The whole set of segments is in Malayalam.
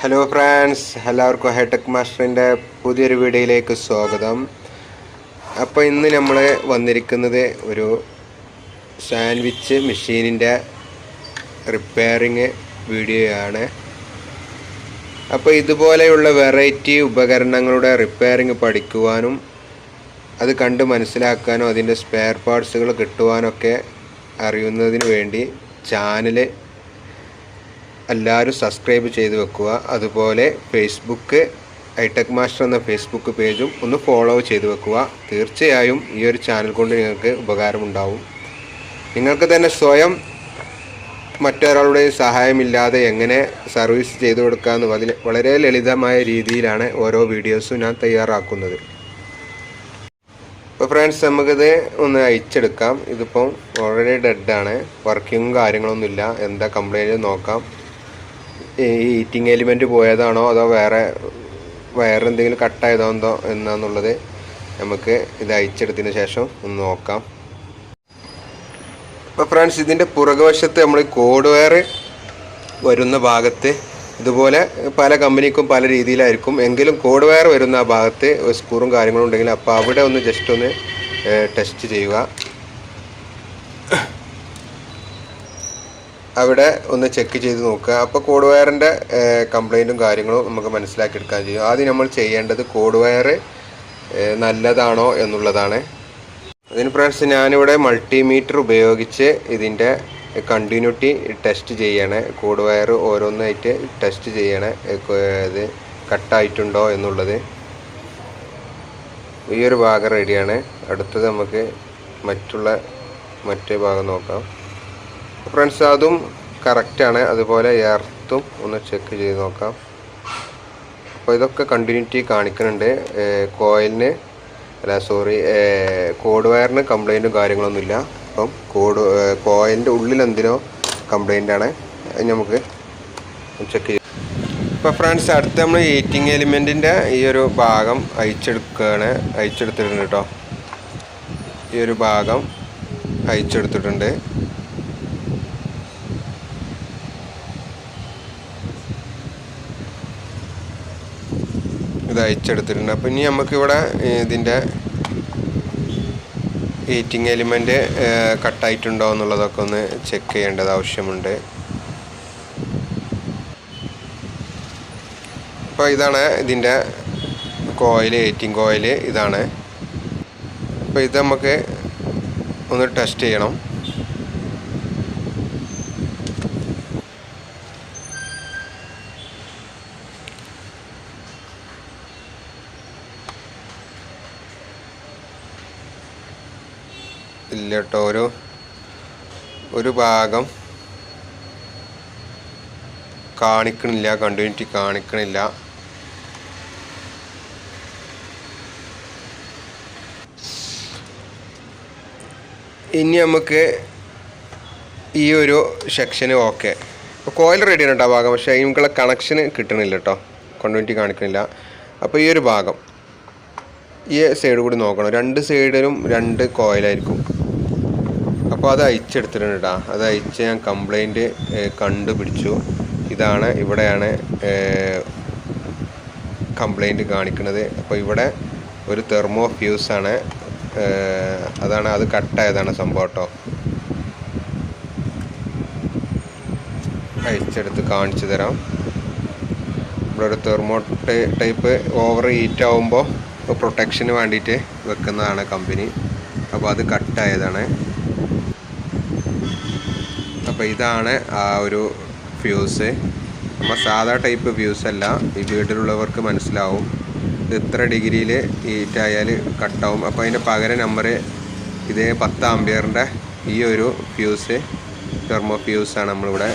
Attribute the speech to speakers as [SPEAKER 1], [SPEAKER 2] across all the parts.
[SPEAKER 1] ഹലോ ഫ്രണ്ട്സ്, എല്ലാവർക്കും ഹൈടെക് മാസ്റ്ററിൻ്റെ പുതിയൊരു വീഡിയോയിലേക്ക് സ്വാഗതം. അപ്പോൾ ഇന്ന് നമ്മൾ വന്നിരിക്കുന്നത് ഒരു സാൻഡ്വിച്ച് മെഷീനിൻ്റെ റിപ്പയറിങ് വീഡിയോയാണ്. അപ്പോൾ ഇതുപോലെയുള്ള വെറൈറ്റി ഉപകരണങ്ങളുടെ റിപ്പയറിങ് പഠിക്കുവാനും അത് കണ്ട് മനസ്സിലാക്കാനും അതിൻ്റെ സ്പെയർ പാർട്സുകൾ കിട്ടുവാനൊക്കെ അറിയുന്നതിന് വേണ്ടി ചാനൽ എല്ലാവരും സബ്സ്ക്രൈബ് ചെയ്ത് വെക്കുക. അതുപോലെ ഫേസ്ബുക്ക് ഹൈടെക് മാസ്റ്റർ എന്ന ഫേസ്ബുക്ക് പേജും ഒന്ന് ഫോളോ ചെയ്ത് വെക്കുക. തീർച്ചയായും ഈ ഒരു ചാനൽ കൊണ്ട് നിങ്ങൾക്ക് ഉപകാരമുണ്ടാവും. നിങ്ങൾക്ക് തന്നെ സ്വയം മറ്റൊരാളുടെയും സഹായമില്ലാതെ എങ്ങനെ സർവീസ് ചെയ്തു കൊടുക്കാമെന്ന് വളരെ ലളിതമായ രീതിയിലാണ് ഓരോ വീഡിയോസും ഞാൻ തയ്യാറാക്കുന്നത്. അപ്പോൾ ഫ്രണ്ട്സ്, നമുക്കിത് ഒന്ന് അയച്ചെടുക്കാം. ഇതിപ്പം ഓൾറെഡി ഡെഡാണ്, വർക്കിങ്ങും കാര്യങ്ങളൊന്നുമില്ല. എന്താ കംപ്ലൈൻറ്റ് നോക്കാം. ഈ ഹീറ്റിംഗ് എലിമെൻറ്റ് പോയതാണോ അതോ വേറെ എന്തെങ്കിലും കട്ടായതാണോ എന്നാന്നുള്ളത് നമുക്ക് ഇത് അയച്ചെടുത്തതിന് ശേഷം ഒന്ന് നോക്കാം. അപ്പോൾ ഫ്രണ്ട്സ്, ഇതിൻ്റെ പുറകുവശത്ത് നമ്മൾ കോഡ് വയർ വരുന്ന ഭാഗത്ത് ഇതുപോലെ പല കമ്പനിക്കും പല രീതിയിലായിരിക്കും. എങ്കിലും കോഡ് വയർ വരുന്ന ആ ഭാഗത്ത് സ്ക്രൂവും കാര്യങ്ങളും ഉണ്ടെങ്കിൽ അപ്പോൾ അവിടെ ഒന്ന് ജസ്റ്റ് ഒന്ന് ടെസ്റ്റ് ചെയ്യുക. അവിടെ ഒന്ന് ചെക്ക് ചെയ്ത് നോക്കുക. അപ്പോൾ കോഡ് വയറിൻ്റെ കംപ്ലൈൻറ്റും കാര്യങ്ങളും നമുക്ക് മനസ്സിലാക്കിയെടുക്കാൻ ചെയ്യും. ആദ്യം നമ്മൾ ചെയ്യേണ്ടത് കോഡ് വയർ നല്ലതാണോ എന്നുള്ളതാണ്. അതിന് ഫ്രണ്ട്സ്, ഞാനിവിടെ മൾട്ടിമീറ്റർ ഉപയോഗിച്ച് ഇതിൻ്റെ കണ്ടിന്യൂറ്റി ടെസ്റ്റ് ചെയ്യണേ. കോഡ് വയർ ഓരോന്നായിട്ട് ടെസ്റ്റ് ചെയ്യണേ, ഇത് കട്ടായിട്ടുണ്ടോ എന്നുള്ളത്. ഈ ഒരു ഭാഗം റെഡിയാണ്. അടുത്തത് നമുക്ക് മറ്റേ ഭാഗം നോക്കാം. ഫ്രണ്ട്സ്, അതും കറക്റ്റാണ്. അതുപോലെ എർത്തും ഒന്ന് ചെക്ക് ചെയ്ത് നോക്കാം. അപ്പോൾ ഇതൊക്കെ കണ്ടിന്യൂറ്റി കാണിക്കുന്നുണ്ട്. കോഡ് വയറിന് കംപ്ലൈൻറ്റും കാര്യങ്ങളൊന്നുമില്ല. അപ്പം കോയിലിൻ്റെ ഉള്ളിൽ എന്തിനോ കംപ്ലൈൻ്റാണ്, നമുക്ക് ചെക്ക് ചെയ്യാം. ഇപ്പോൾ ഫ്രണ്ട്സ്, അടുത്ത് നമ്മൾ ഹീറ്റിംഗ് എലിമെൻറ്റിൻ്റെ ഈ ഒരു ഭാഗം അയച്ചെടുത്തിട്ടുണ്ട് കേട്ടോ. ഈ ഒരു ഭാഗം അയച്ചെടുത്തിട്ടുണ്ട്. ഇത് അയച്ചെടുത്തിട്ടുണ്ട്. അപ്പോൾ ഇനി നമുക്കിവിടെ ഇതിൻ്റെ ഹീറ്റിംഗ് എലിമെൻറ്റ് കട്ടായിട്ടുണ്ടോ എന്നുള്ളതൊക്കെ ഒന്ന് ചെക്ക് ചെയ്യേണ്ടത് ആവശ്യമുണ്ട്. അപ്പോൾ ഇതാണ് ഇതിൻ്റെ ഹീറ്റിംഗ് കോയിൽ ഇതാണ്. അപ്പോൾ ഇത് നമുക്ക് ഒന്ന് ടെസ്റ്റ് ചെയ്യണം. ഇല്ല കേട്ടോ, ഒരു ഭാഗം കാണിക്കണില്ല, കണ്ടിന്യൂറ്റി കാണിക്കണില്ല. ഇനി നമുക്ക് ഈ ഒരു സെക്ഷന് ഓക്കെ. കോയിൽ റെഡിയാണ് കേട്ടോ ഭാഗം, പക്ഷേ അതിനുള്ള കണക്ഷന് കിട്ടണില്ല കേട്ടോ, കണ്ടിന്യൂറ്റി കാണിക്കണില്ല. അപ്പോൾ ഈ ഒരു ഭാഗം ഈ സൈഡ് കൂടി നോക്കണം. രണ്ട് സൈഡിലും രണ്ട് കോയിലായിരിക്കും. അപ്പോൾ അത് അയച്ചെടുത്തിട്ടുണ്ട് കേട്ടോ. അത് അയച്ച് ഞാൻ കംപ്ലൈൻറ്റ് കണ്ടുപിടിച്ചു. ഇവിടെയാണ് കംപ്ലൈൻറ്റ് കാണിക്കുന്നത്. അപ്പോൾ ഇവിടെ ഒരു തെർമോ ഫ്യൂസാണ്, അത് കട്ടായതാണ് സംഭവം കേട്ടോ. അയച്ചെടുത്ത് കാണിച്ചു തരാം. ഇവിടെ ഒരു തെർമോ ടൈപ്പ് ഓവർ ഹീറ്റ് ആവുമ്പോൾ പ്രൊട്ടക്ഷന് വേണ്ടിയിട്ട് വെക്കുന്നതാണ് കമ്പനി. അപ്പോൾ അത് കട്ടായതാണ്. അപ്പോൾ ഇതാണ് ആ ഒരു ഫ്യൂസ്. നമ്മൾ സാധാ ടൈപ്പ് ഫ്യൂസ് അല്ല. ഈ വീട്ടിലുള്ളവർക്ക് മനസ്സിലാവും ഇത് ഇത്ര ഡിഗ്രിയിൽ ഹീറ്റായാൽ കട്ടാവും. അപ്പോൾ അതിൻ്റെ പകരം നമ്പർ ഇതേ 10 ആംപിയറിൻ്റെ ഈ ഒരു ഫ്യൂസ്, തെർമോ ഫ്യൂസാണ് നമ്മളിവിടെ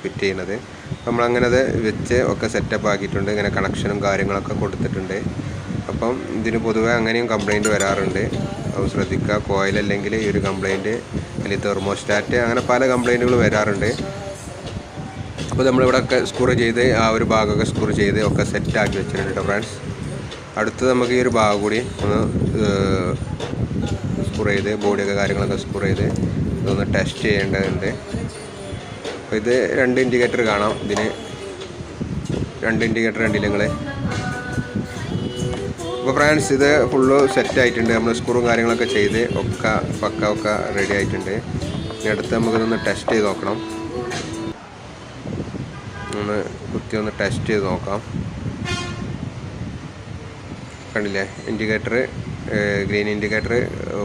[SPEAKER 1] ഫിറ്റ് ചെയ്യുന്നത്. നമ്മളങ്ങനെ അത് വെച്ച് ഒക്കെ സെറ്റപ്പ് ആക്കിയിട്ടുണ്ട്. ഇങ്ങനെ കണക്ഷനും കാര്യങ്ങളൊക്കെ കൊടുത്തിട്ടുണ്ട്. അപ്പം ഇതിന് പൊതുവെ അങ്ങനെയും കംപ്ലൈൻറ്റ് വരാറുണ്ട്. അത് ശ്രദ്ധിക്കുക. കോയിലല്ലെങ്കിൽ ഈ ഒരു കംപ്ലൈൻറ്റ്, അല്ലെങ്കിൽ തെർമോസ്റ്റാറ്റ്, അങ്ങനെ പല കംപ്ലൈൻറ്റുകൾ വരാറുണ്ട്. അപ്പോൾ നമ്മളിവിടെ ഒക്കെ സ്ക്രൂ ചെയ്ത് ആ ഒരു ഭാഗമൊക്കെ സ്ക്രൂ ചെയ്ത് ഒക്കെ സെറ്റാക്കി വെച്ചിട്ടുണ്ട് കേട്ടോ ഫ്രണ്ട്സ്. അടുത്ത് നമുക്ക് ഈ ഒരു ഭാഗം കൂടി ഒന്ന് സ്ക്രൂ ചെയ്ത് ബോഡിയൊക്കെ കാര്യങ്ങളൊക്കെ സ്ക്രൂ ചെയ്ത് ഇതൊന്ന് ടെസ്റ്റ് ചെയ്യേണ്ടതുണ്ട്. അപ്പോൾ ഇത് 2 ഇൻഡിക്കേറ്റർ കാണാം ഇതിന്. 2 ഇൻഡിക്കേറ്റർ കണ്ടില്ല നിങ്ങൾ. അപ്പോൾ ഫ്രണ്ട്സ് ഇത് ഫുള്ള് സെറ്റ് ആയിട്ടുണ്ട്. നമ്മൾ സ്ക്രൂവും കാര്യങ്ങളൊക്കെ ചെയ്ത് ഒക്കെ റെഡി ആയിട്ടുണ്ട്. ഇനി അടുത്ത് നമുക്കിതൊന്ന് ടെസ്റ്റ് ചെയ്ത് നോക്കണം. ഒന്ന് ടെസ്റ്റ് ചെയ്ത് നോക്കാം. കണ്ടില്ലേ, ഇൻഡിക്കേറ്റർ ഗ്രീൻ ഇൻഡിക്കേറ്റർ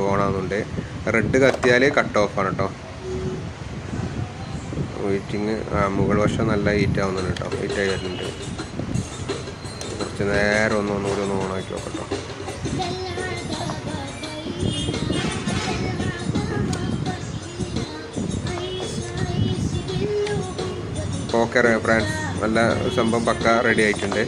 [SPEAKER 1] ഓൺ ആവുന്നുണ്ട്. റെഡ് കത്തിയാൽ കട്ട് ഓഫാണ് കേട്ടോ. ഹീറ്റിങ് മുകൾ വശം നല്ല ഹീറ്റ് ആവുന്നുണ്ട് കേട്ടോ. ഹീറ്റായി വരുന്നുണ്ട്. കുറച്ച് നേരം ഒന്നുകൂടി ഒന്ന് ഓണാക്കി നോക്കട്ടോ. ഓക്കെ ഫ്രണ്ട്സ്, നല്ല സംഭവം പക്ക റെഡി ആയിട്ടുണ്ട്.